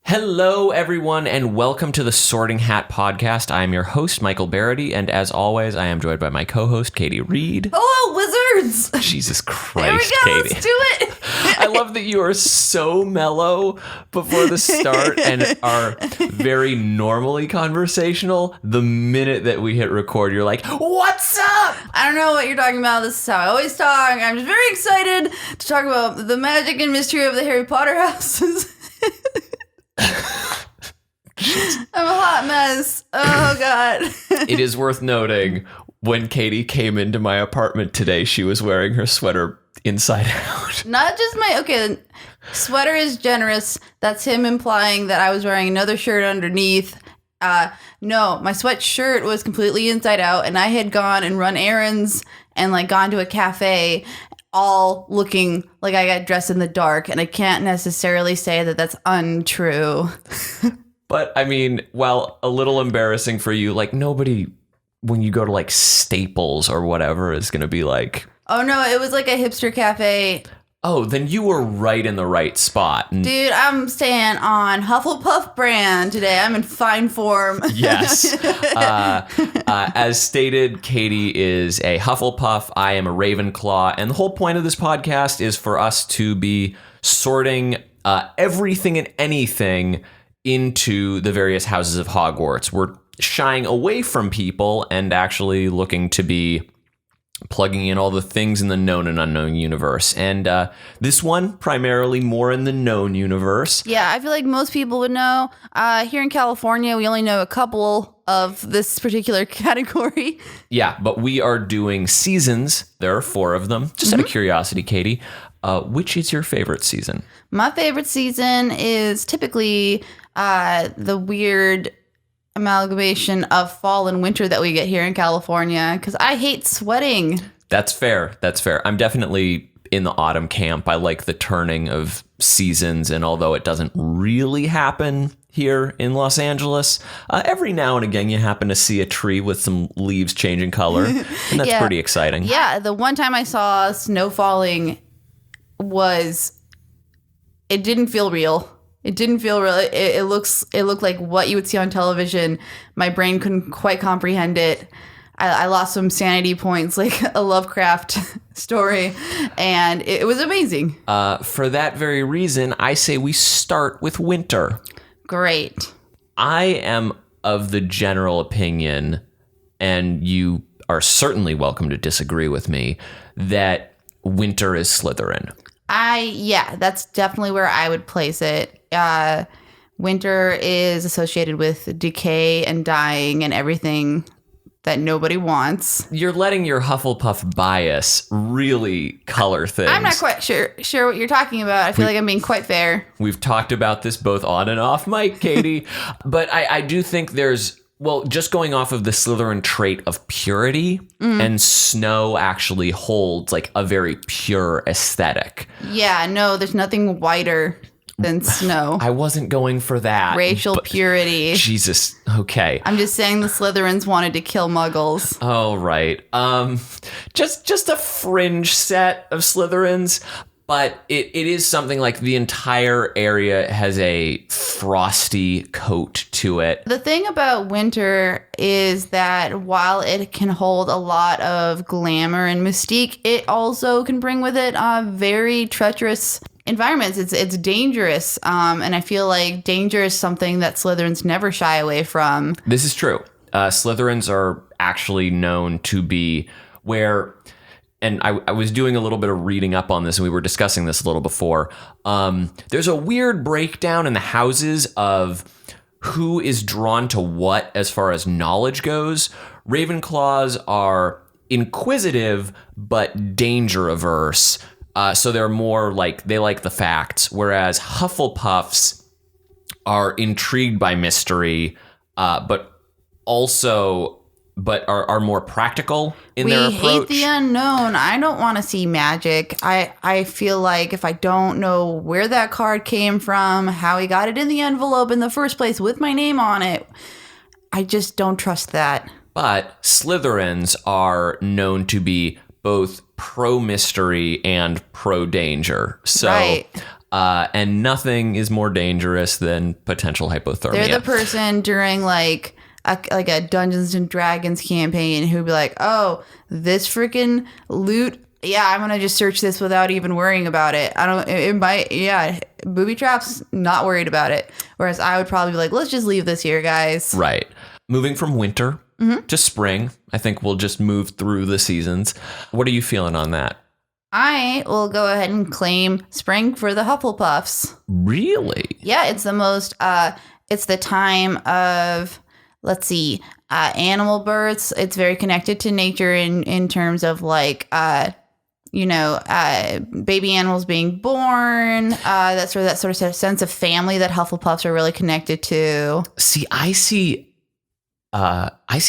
Hello, everyone, and welcome to the Sorting Hat Podcast. I am your host, Michael Barryte, and as always, I am joined by my co-host, Katie Reed. Hello, wizards! Jesus Christ, Here we go, Katie. let's do it! I love that you are so mellow before the start and are very normally conversational. The minute that we hit record, you're like, what's up? I don't know what you're talking about. This is how I always talk. I'm just very excited to talk about the magic and mystery of the Harry Potter houses. I'm a hot mess. Oh, God. It is worth noting, when Katie came into my apartment today, she was wearing her sweater inside out. Not just sweater is generous. That's him implying that I was wearing another shirt underneath. No, my sweatshirt was completely inside out, and I had gone and run errands and gone to a cafe, all looking like I got dressed in the dark, and I can't necessarily say that that's untrue. But, I mean, while a little embarrassing for you, nobody, when you go to, Staples or whatever, is going to be like... Oh, no, it was like a hipster cafe. Oh, then you were right in the right spot. Dude, I'm staying on Hufflepuff brand today. I'm in fine form. Yes. As stated, Katie is a Hufflepuff. I am a Ravenclaw. And the whole point of this podcast is for us to be sorting everything and anything into the various houses of Hogwarts. We're shying away from people and actually looking to be plugging in all the things in the known and unknown universe. And this one, primarily more in the known universe. Yeah, I feel like most people would know. Here in California, we only know a couple of this particular category. Yeah, but we are doing seasons. There are 4 of them. Just out of curiosity, Katie, which is your favorite season? My favorite season is typically the weird amalgamation of fall and winter that we get here in California, because I hate sweating. That's fair. I'm definitely in the autumn camp. I like the turning of seasons, and although it doesn't really happen here in Los Angeles, every now and again you happen to see a tree with some leaves changing color, and that's pretty exciting. Yeah, the one time I saw snow falling it didn't feel real. It didn't feel real. It looked like what you would see on television. My brain couldn't quite comprehend it. I lost some sanity points, like a Lovecraft story, and it was amazing. For that very reason, I say we start with winter. Great. I am of the general opinion, and you are certainly welcome to disagree with me, that winter is Slytherin. That's definitely where I would place it. Winter is associated with decay and dying and everything that nobody wants. You're letting your Hufflepuff bias really color things. I'm not quite sure what you're talking about. I feel like I'm being quite fair. We've talked about this both on and off mic, Katie. But I do think there's... Well, just going off of the Slytherin trait of purity, and snow actually holds a very pure aesthetic. Yeah, no, there's nothing whiter than snow. I wasn't going for that. Racial purity. Jesus. Okay. I'm just saying the Slytherins wanted to kill muggles. Oh, right. Just a fringe set of Slytherins. But it is something like the entire area has a frosty coat to it. The thing about winter is that while it can hold a lot of glamour and mystique, it also can bring with it very treacherous environments. It's dangerous. And I feel like danger is something that Slytherins never shy away from. This is true. Slytherins are actually known to be where... And I was doing a little bit of reading up on this, and we were discussing this a little before. There's a weird breakdown in the houses of who is drawn to what as far as knowledge goes. Ravenclaws are inquisitive, but danger averse. So they're more they like the facts, whereas Hufflepuffs are intrigued by mystery, but are more practical in their approach. We hate the unknown. I don't want to see magic. I feel like if I don't know where that card came from, how he got it in the envelope in the first place with my name on it, I just don't trust that. But Slytherins are known to be both pro-mystery and pro-danger. So right. And nothing is more dangerous than potential hypothermia. They're the person during like a Dungeons and Dragons campaign who'd be like, oh, this freaking loot. Yeah, I'm going to just search this without even worrying about it. Booby traps, not worried about it. Whereas I would probably be like, let's just leave this here, guys. Right. Moving from winter to spring, I think we'll just move through the seasons. What are you feeling on that? I will go ahead and claim spring for the Hufflepuffs. Really? Yeah, it's the most, it's the time of, let's see, animal births. It's very connected to nature in terms of like, baby animals being born, that sort of sense of family that Hufflepuffs are really connected to. See, I see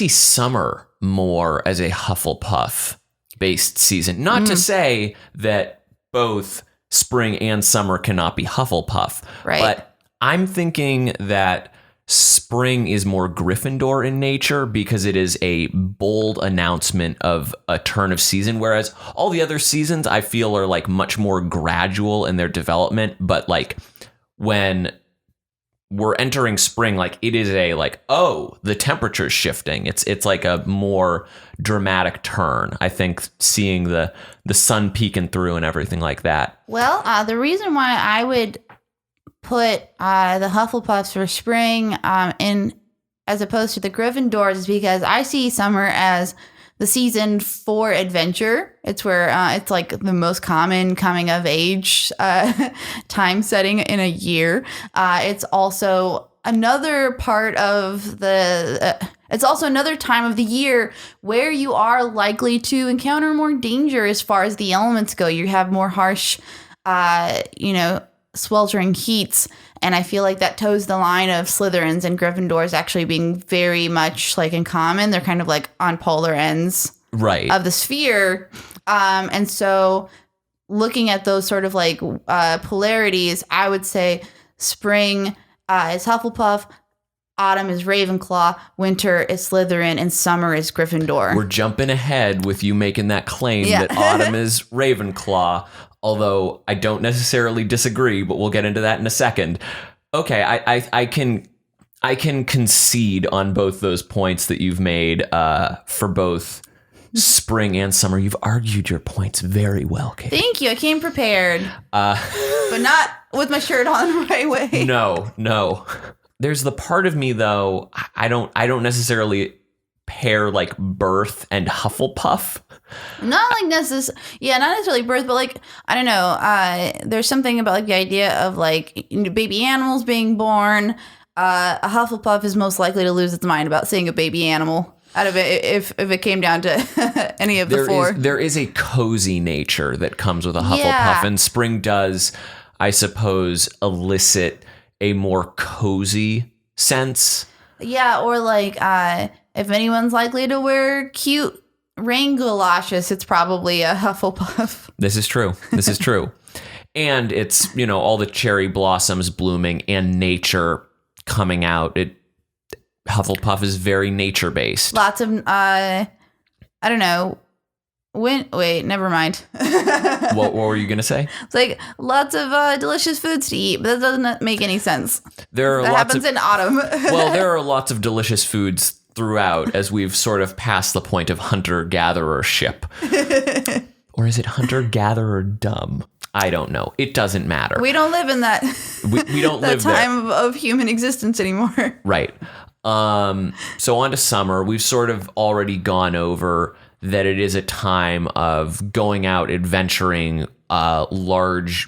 summer more as a Hufflepuff based season. Not to say that both spring and summer cannot be Hufflepuff, right? But I'm thinking that spring is more Gryffindor in nature because it is a bold announcement of a turn of season, whereas all the other seasons I feel are like much more gradual in their development. But like when we're entering spring, like it is a like, oh, the temperature's shifting. It's like a more dramatic turn. I think seeing the sun peeking through and everything like that. Well, the reason why I would put the Hufflepuffs for spring in as opposed to the Gryffindors is because I see summer as the season for adventure. It's where it's like the most common coming of age time setting in a year. It's also another part of it's also another time of the year where you are likely to encounter more danger as far as the elements go. You have more harsh, sweltering heats. And I feel like that toes the line of Slytherins and Gryffindors actually being very much like in common. They're kind of like on polar ends of the sphere. And so looking at those sort of like polarities, I would say spring is Hufflepuff, autumn is Ravenclaw, winter is Slytherin, and summer is Gryffindor. We're jumping ahead with you making that claim that autumn is Ravenclaw. Although I don't necessarily disagree, but we'll get into that in a second. Okay, I can concede on both those points that you've made for both spring and summer. You've argued your points very well, Kate. Thank you. I came prepared, but not with my shirt on the right way. No. There's the part of me though. I don't necessarily pair like birth and Hufflepuff. Not necessarily birth, but like, I don't know. There's something about like the idea of like baby animals being born. A Hufflepuff is most likely to lose its mind about seeing a baby animal out of it if it came down to any of the four. There is a cozy nature that comes with a Hufflepuff, and spring does, I suppose, elicit a more cozy sense. Yeah, or like if anyone's likely to wear cute rain galoshes, it's probably a Hufflepuff. This is true. And it's, all the cherry blossoms blooming and nature coming out. Hufflepuff is very nature based. Lots of, I don't know. Wait, never mind. What were you going to say? It's like lots of delicious foods to eat, but that doesn't make any sense. That happens in autumn. Well, there are lots of delicious foods throughout as we've sort of passed the point of hunter-gatherership. Or is it hunter-gatherer dumb? I don't know. It doesn't matter. We don't live in that we don't live time of human existence anymore. Right. So on to summer. We've sort of already gone over that it is a time of going out, adventuring, large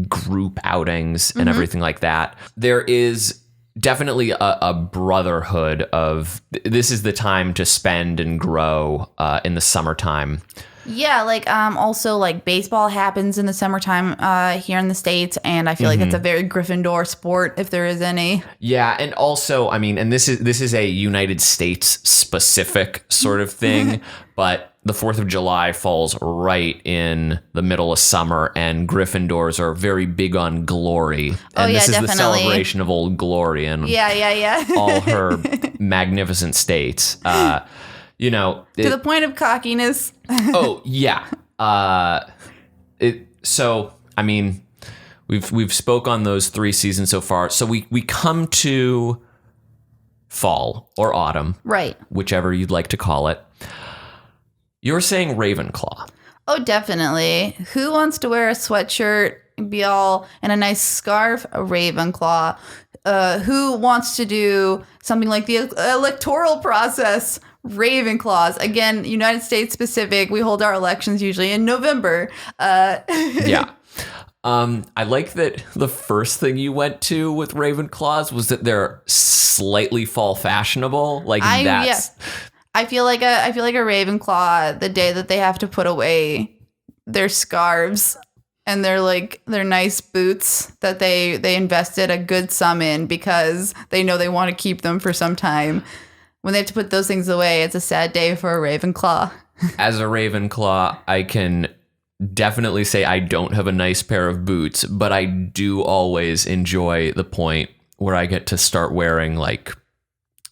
group outings and everything like that. There is definitely a brotherhood of this is the time to spend and grow in the summertime. Yeah, like also like baseball happens in the summertime here in the States, and I feel like it's a very Gryffindor sport if there is any. Yeah, and also, I mean, and this is a United States specific sort of thing, but the 4th of July falls right in the middle of summer, and Gryffindors are very big on glory. And this is the celebration of Old Glory and all her magnificent states. To the point of cockiness. Oh, yeah. So, I mean, We've spoke on those 3 seasons so far. So we come to fall or autumn, Right. whichever you'd like to call it. You're saying Ravenclaw. Oh, definitely. Who wants to wear a sweatshirt and be all in a nice scarf? A Ravenclaw. Who wants to do something like the electoral process? Ravenclaws. Again, United States specific. We hold our elections usually in November. Yeah. I like that the first thing you went to with Ravenclaws was that they're slightly fall fashionable. Like that's I feel like a Ravenclaw the day that they have to put away their scarves and their nice boots that they invested a good sum in because they know they want to keep them for some time. When they have to put those things away, it's a sad day for a Ravenclaw. As a Ravenclaw, I can definitely say I don't have a nice pair of boots, but I do always enjoy the point where I get to start wearing like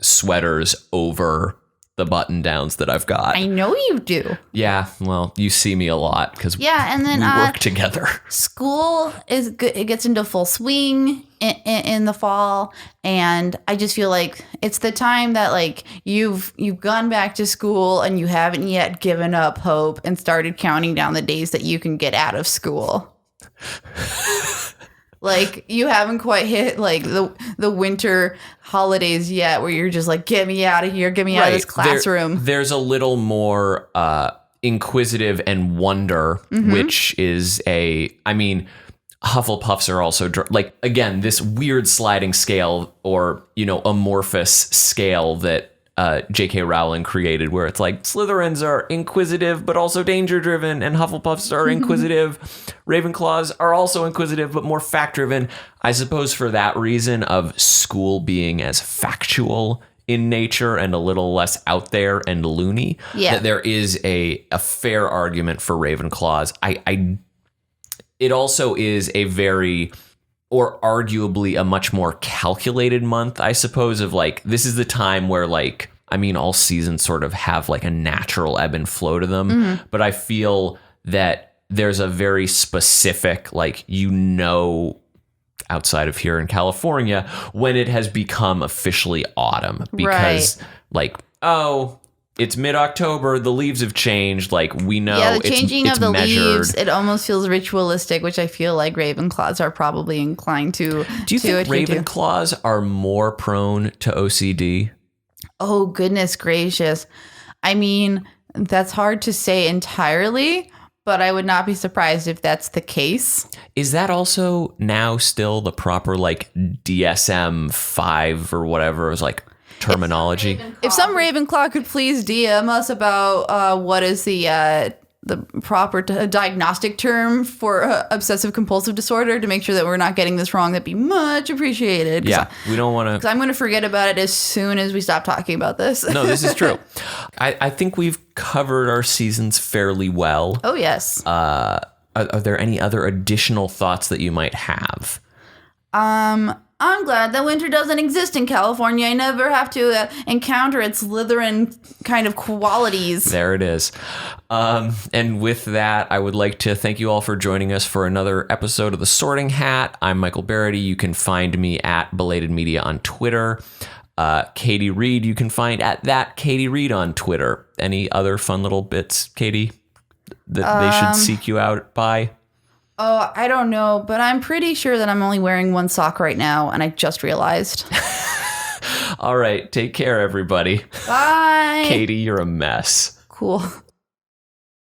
sweaters over the button downs that I've got. I know you do. Yeah, well, you see me a lot because and then we work together. School is good. It gets into full swing in the fall, and I just feel like it's the time that like you've gone back to school and you haven't yet given up hope and started counting down the days that you can get out of school. Like you haven't quite hit like the winter holidays yet where you're just like, get me out of here, get me out of this classroom. There's a little more inquisitive and wonder, which is Hufflepuffs are also like, again, this weird sliding scale or, amorphous scale that J.K. Rowling created where it's like Slytherins are inquisitive but also danger driven and Hufflepuffs are inquisitive. Ravenclaws are also inquisitive but more fact driven. I suppose for that reason of school being as factual in nature and a little less out there and loony, that there is a fair argument for Ravenclaws. It also is a very, or arguably a much more calculated month, I suppose, of like, this is the time where like, all seasons sort of have like a natural ebb and flow to them. But I feel that there's a very specific, like, outside of here in California, when it has become officially autumn because like, it's mid-October, the leaves have changed, like we know the changing it's of the measured. leaves, it almost feels ritualistic, which I feel like Ravenclaws are probably inclined to. Do you think Ravenclaws are more prone to OCD? Oh, goodness gracious. That's hard to say entirely, but I would not be surprised if that's the case. Is that also now still the proper like DSM-5 or whatever is like terminology? If some Ravenclaw could please DM us about what is the proper diagnostic term for obsessive compulsive disorder to make sure that we're not getting this wrong, that'd be much appreciated. Yeah, we don't want to. Because I'm going to forget about it as soon as we stop talking about this. No, this is true. I think we've covered our seasons fairly well. Oh, yes. Are there any other additional thoughts that you might have? I'm glad that winter doesn't exist in California. I never have to encounter its Slytherin kind of qualities. There it is. And with that, I would like to thank you all for joining us for another episode of The Sorting Hat. I'm Michael Barryte. You can find me at Belated Media on Twitter. Katie Reed, you can find at that Katie Reed on Twitter. Any other fun little bits, Katie, that they should seek you out by? Oh, I don't know, but I'm pretty sure that I'm only wearing one sock right now, and I just realized. All right, take care, everybody. Bye. Katie, you're a mess. Cool.